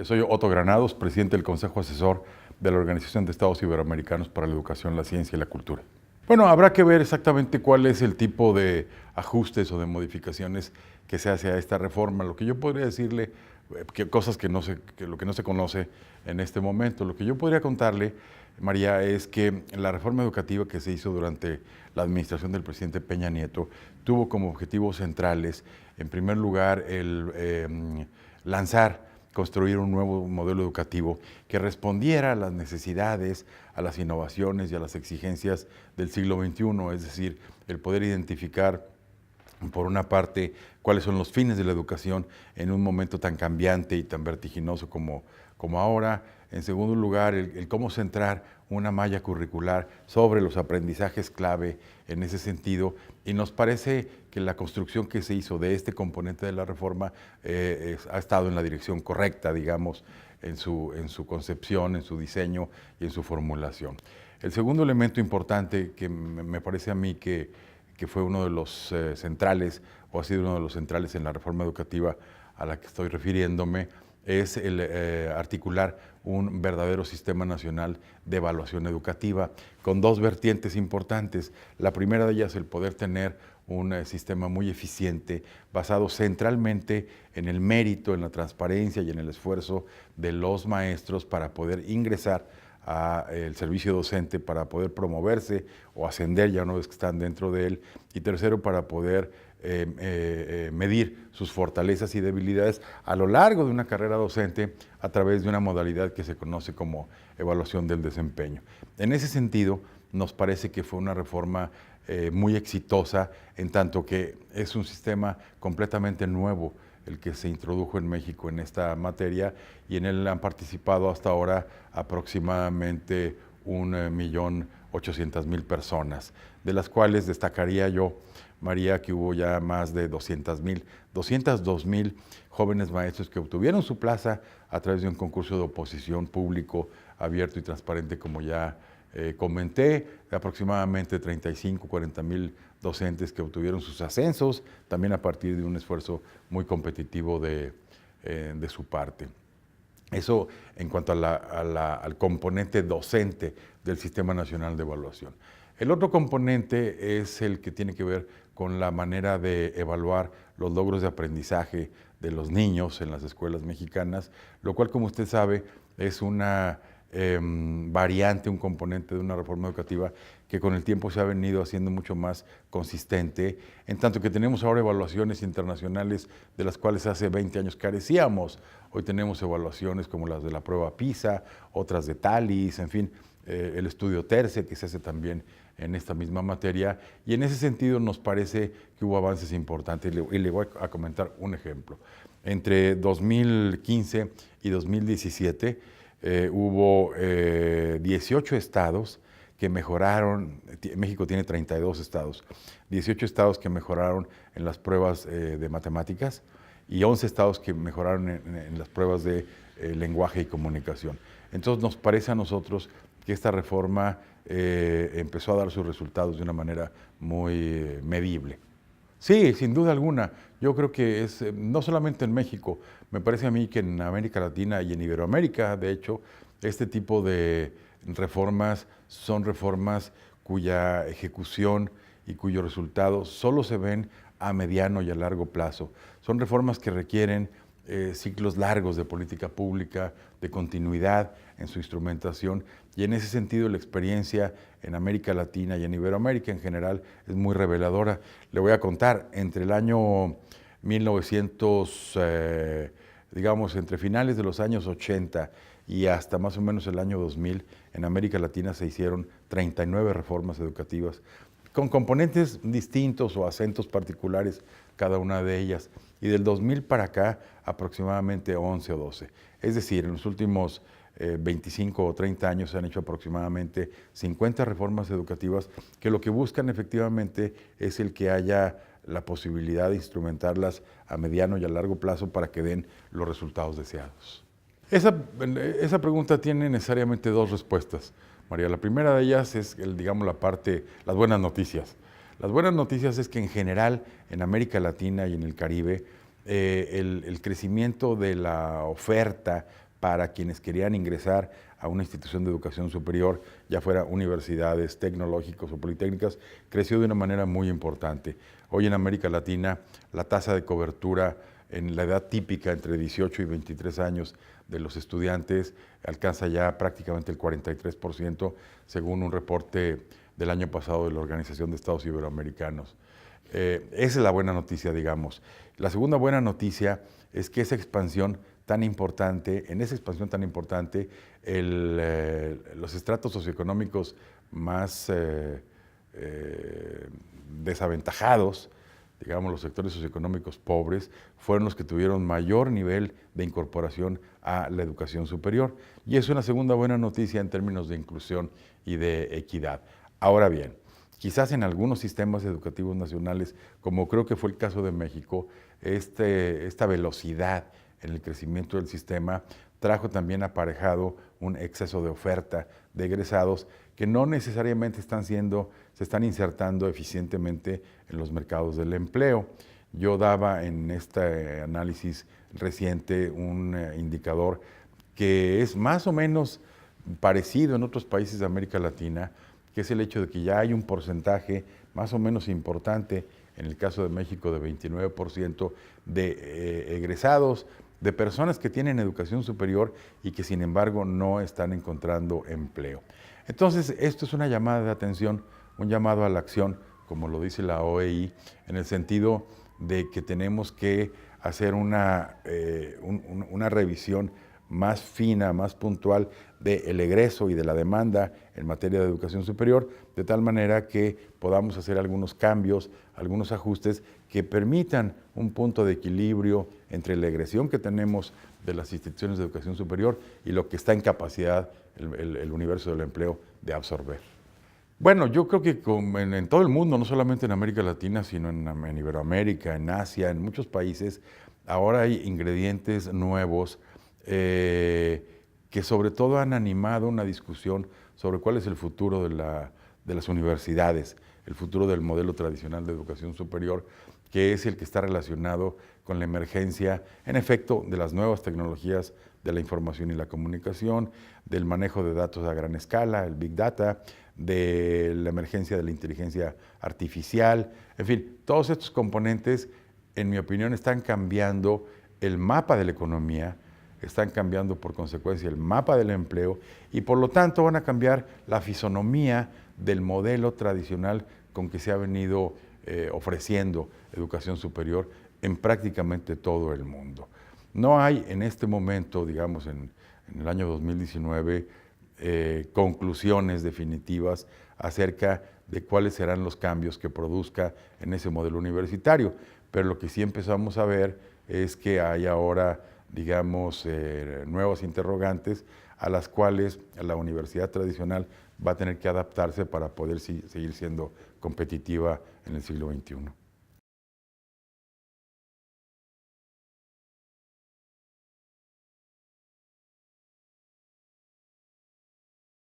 Soy Otto Granados, presidente del Consejo Asesor de la Organización de Estados Iberoamericanos para la Educación, la Ciencia y la Cultura. Bueno, habrá que ver exactamente cuál es el tipo de ajustes o de modificaciones que se hace a esta reforma. Lo que yo podría decirle, cosas que lo que no se conoce en este momento. Lo que yo podría contarle, María, es que la reforma educativa que se hizo durante la administración del presidente Peña Nieto tuvo como objetivos centrales, en primer lugar, el construir un nuevo modelo educativo que respondiera a las necesidades, a las innovaciones y a las exigencias del siglo XXI, es decir, el poder identificar, por una parte, cuáles son los fines de la educación en un momento tan cambiante y tan vertiginoso como ahora. En segundo lugar, el cómo centrar una malla curricular sobre los aprendizajes clave en ese sentido. Y nos parece que la construcción que se hizo de este componente de la reforma ha estado en la dirección correcta, digamos, en su concepción, en su diseño y en su formulación. El segundo elemento importante que me parece a mí que fue uno de los centrales, o ha sido uno de los centrales en la reforma educativa a la que estoy refiriéndome, es el articular un verdadero sistema nacional de evaluación educativa, con dos vertientes importantes. La primera de ellas, el poder tener un sistema muy eficiente, basado centralmente en el mérito, en la transparencia y en el esfuerzo de los maestros para poder ingresar al servicio docente, para poder promoverse o ascender ya una vez que están dentro de él, y tercero, para poder medir sus fortalezas y debilidades a lo largo de una carrera docente a través de una modalidad que se conoce como evaluación del desempeño. En ese sentido, nos parece que fue una reforma muy exitosa, en tanto que es un sistema completamente nuevo el que se introdujo en México en esta materia, y en él han participado hasta ahora aproximadamente 1.800.000 personas, de las cuales destacaría yo, María, que hubo ya más de 202.000 jóvenes maestros que obtuvieron su plaza a través de un concurso de oposición público, abierto y transparente, como ya comenté, de aproximadamente 40.000 docentes que obtuvieron sus ascensos, también a partir de un esfuerzo muy competitivo de su parte. Eso en cuanto al componente docente del Sistema Nacional de Evaluación. El otro componente es el que tiene que ver con la manera de evaluar los logros de aprendizaje de los niños en las escuelas mexicanas, lo cual, como usted sabe, es una variante, un componente de una reforma educativa que con el tiempo se ha venido haciendo mucho más consistente, en tanto que tenemos ahora evaluaciones internacionales de las cuales hace 20 años carecíamos. Hoy tenemos evaluaciones como las de la prueba PISA, otras de TALIS, en fin, el estudio TERCE, que se hace también en esta misma materia, y en ese sentido nos parece que hubo avances importantes, y le voy a comentar un ejemplo. Entre 2015 y 2017 hubo 18 estados que mejoraron. México tiene 32 estados, 18 estados que mejoraron en las pruebas de matemáticas, y 11 estados que mejoraron en las pruebas de lenguaje y comunicación. Entonces nos parece a nosotros que esta reforma empezó a dar sus resultados de una manera muy medible. Sí, sin duda alguna. Yo creo que es, no solamente en México, me parece a mí que en América Latina y en Iberoamérica, de hecho, este tipo de reformas son reformas cuya ejecución y cuyos resultados solo se ven a mediano y a largo plazo. Son reformas que requieren ciclos largos de política pública, de continuidad en su instrumentación, y en ese sentido la experiencia en América Latina y en Iberoamérica en general es muy reveladora. Le voy a contar, entre el año 1900, digamos, entre finales de los años 80 y hasta más o menos el año 2000, en América Latina se hicieron 39 reformas educativas, con componentes distintos o acentos particulares cada una de ellas, y del 2000 para acá aproximadamente 11 o 12. Es decir, en los últimos 25 o 30 años se han hecho aproximadamente 50 reformas educativas que lo que buscan efectivamente es el que haya la posibilidad de instrumentarlas a mediano y a largo plazo para que den los resultados deseados. Esa pregunta tiene necesariamente dos respuestas, María. La primera de ellas es, digamos, las buenas noticias. Las buenas noticias es que en general en América Latina y en el Caribe el crecimiento de la oferta para quienes querían ingresar a una institución de educación superior, ya fuera universidades tecnológicas o politécnicas, creció de una manera muy importante. Hoy en América Latina la tasa de cobertura en la edad típica entre 18 y 23 años de los estudiantes alcanza ya prácticamente el 43%, según un reporte del año pasado de la Organización de Estados Iberoamericanos. Esa es la buena noticia, digamos. La segunda buena noticia es que esa expansión tan importante, los estratos socioeconómicos más desaventajados, digamos los sectores socioeconómicos pobres, fueron los que tuvieron mayor nivel de incorporación a la educación superior. Y es una segunda buena noticia en términos de inclusión y de equidad. Ahora bien, quizás en algunos sistemas educativos nacionales, como creo que fue el caso de México, esta velocidad en el crecimiento del sistema trajo también aparejado un exceso de oferta de egresados que no necesariamente se están insertando eficientemente en los mercados del empleo. Yo daba en este análisis reciente un indicador que es más o menos parecido en otros países de América Latina, que es el hecho de que ya hay un porcentaje más o menos importante, en el caso de México de 29%, de egresados, de personas que tienen educación superior y que sin embargo no están encontrando empleo. Entonces, esto es una llamada de atención, un llamado a la acción, como lo dice la OEI, en el sentido de que tenemos que hacer una revisión más fina, más puntual del egreso y de la demanda en materia de educación superior, de tal manera que podamos hacer algunos cambios, algunos ajustes que permitan un punto de equilibrio entre la egresión que tenemos de las instituciones de educación superior y lo que está en capacidad el universo del empleo de absorber. Bueno, yo creo que en todo el mundo, no solamente en América Latina, sino en Iberoamérica, en Asia, en muchos países, ahora hay ingredientes nuevos que sobre todo han animado una discusión sobre cuál es el futuro de las universidades, el futuro del modelo tradicional de educación superior, que es el que está relacionado con la emergencia, en efecto, de las nuevas tecnologías de la información y la comunicación, del manejo de datos a gran escala, el Big Data, de la emergencia de la inteligencia artificial, en fin, todos estos componentes, en mi opinión, están cambiando el mapa de la economía, están cambiando por consecuencia el mapa del empleo y por lo tanto van a cambiar la fisonomía del modelo tradicional con que se ha venido ofreciendo educación superior en prácticamente todo el mundo. No hay en este momento, digamos en el año 2019, conclusiones definitivas acerca de cuáles serán los cambios que produzca en ese modelo universitario, pero lo que sí empezamos a ver es que hay ahora, digamos, nuevos interrogantes a las cuales la universidad tradicional va a tener que adaptarse para poder seguir siendo competitiva en el siglo XXI.